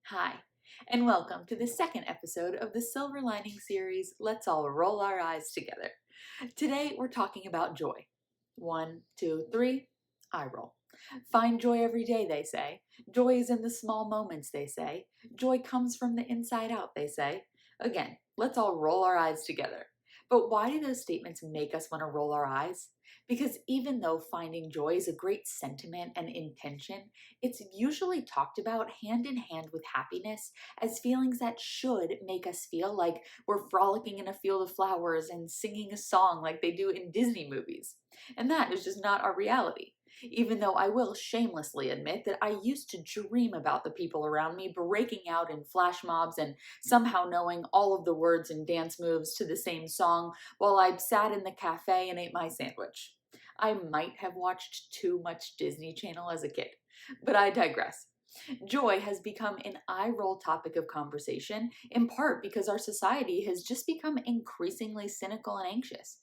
Hi, and welcome to the second episode of the Silver Lining series, Let's All Roll Our Eyes Together. Today we're talking about joy. 1, 2, 3, eye roll. Find joy every day, they say. Joy is in the small moments, they say. Joy comes from the inside out, they say. Again, let's all roll our eyes together. But why do those statements make us want to roll our eyes? Because even though finding joy is a great sentiment and intention, it's usually talked about hand in hand with happiness as feelings that should make us feel like we're frolicking in a field of flowers and singing a song like they do in Disney movies. And that is just not our reality. Even though I will shamelessly admit that I used to dream about the people around me breaking out in flash mobs and somehow knowing all of the words and dance moves to the same song while I sat in the cafe and ate my sandwich. I might have watched too much Disney Channel as a kid, but I digress. Joy has become an eye roll topic of conversation, in part because our society has just become increasingly cynical and anxious,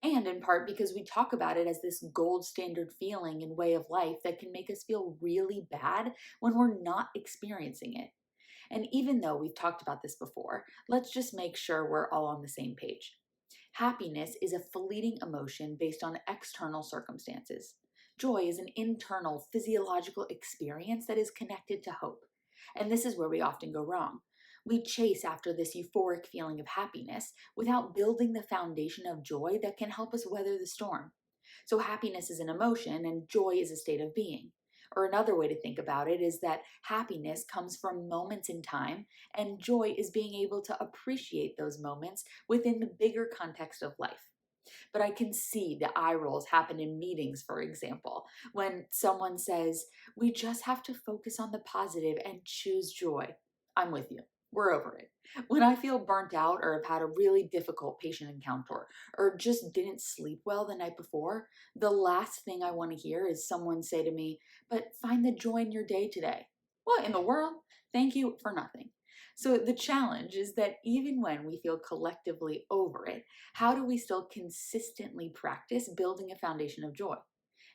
and in part because we talk about it as this gold standard feeling and way of life that can make us feel really bad when we're not experiencing it. And even though we've talked about this before, let's just make sure we're all on the same page. Happiness is a fleeting emotion based on external circumstances. Joy is an internal physiological experience that is connected to hope. And this is where we often go wrong. We chase after this euphoric feeling of happiness without building the foundation of joy that can help us weather the storm. So, happiness is an emotion and joy is a state of being. Or another way to think about it is that happiness comes from moments in time, and joy is being able to appreciate those moments within the bigger context of life. But I can see the eye rolls happen in meetings, for example, when someone says, "We just have to focus on the positive and choose joy." I'm with you. We're over it. When I feel burnt out or have had a really difficult patient encounter or just didn't sleep well the night before, the last thing I want to hear is someone say to me, "But find the joy in your day today." What in the world? Thank you for nothing. So the challenge is that even when we feel collectively over it, how do we still consistently practice building a foundation of joy?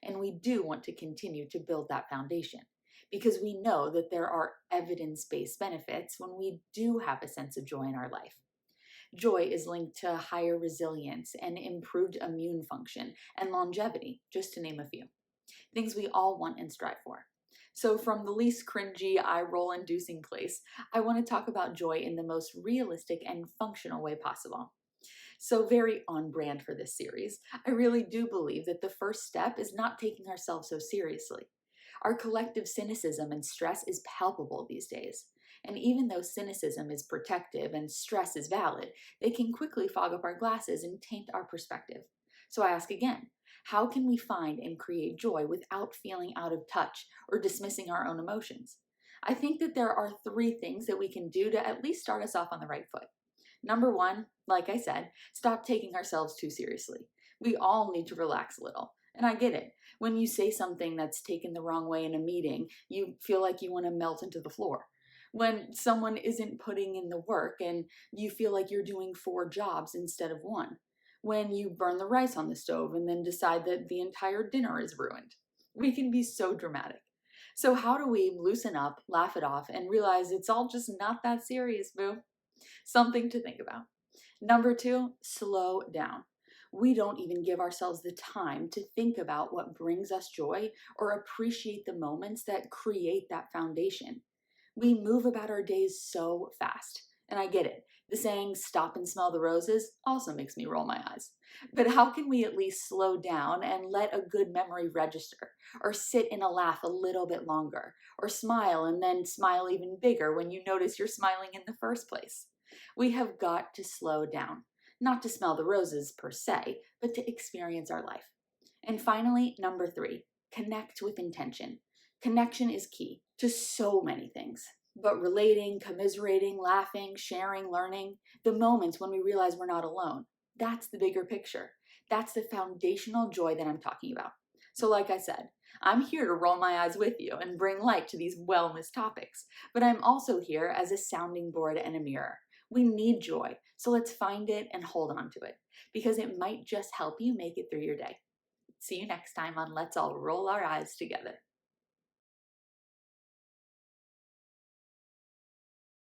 And we do want to continue to build that foundation because we know that there are evidence based benefits when we do have a sense of joy in our life. Joy is linked to higher resilience and improved immune function and longevity, just to name a few things we all want and strive for. So, from the least cringy, eye roll inducing place, I want to talk about joy in the most realistic and functional way possible. So, very on brand for this series, I really do believe that the first step is not taking ourselves so seriously. Our collective cynicism and stress is palpable these days. And even though cynicism is protective and stress is valid, they can quickly fog up our glasses and taint our perspective. So I ask again, how can we find and create joy without feeling out of touch or dismissing our own emotions? I think that there are three things that we can do to at least start us off on the right foot. Number one, like I said, stop taking ourselves too seriously. We all need to relax a little. And I get it. When you say something that's taken the wrong way in a meeting, you feel like you want to melt into the floor. When someone isn't putting in the work and you feel like you're doing four jobs instead of one. When you burn the rice on the stove and then decide that the entire dinner is ruined. We can be so dramatic. So, how do we loosen up, laugh it off, and realize it's all just not that serious, boo? Something to think about. Number two, slow down. We don't even give ourselves the time to think about what brings us joy or appreciate the moments that create that foundation. We move about our days so fast. And I get it. The saying, "stop and smell the roses," also makes me roll my eyes. But how can we at least slow down and let a good memory register, or sit in a laugh a little bit longer, or smile and then smile even bigger when you notice you're smiling in the first place? We have got to slow down, not to smell the roses per se, but to experience our life. And finally, number three, connect with intention. Connection is key to so many things. But relating, commiserating, laughing, sharing, learning, the moments when we realize we're not alone, that's the bigger picture. That's the foundational joy that I'm talking about. So, like I said, I'm here to roll my eyes with you and bring light to these wellness topics, but I'm also here as a sounding board and a mirror. We need joy, so let's find it and hold on to it, because it might just help you make it through your day. See you next time on Let's All Roll Our Eyes Together.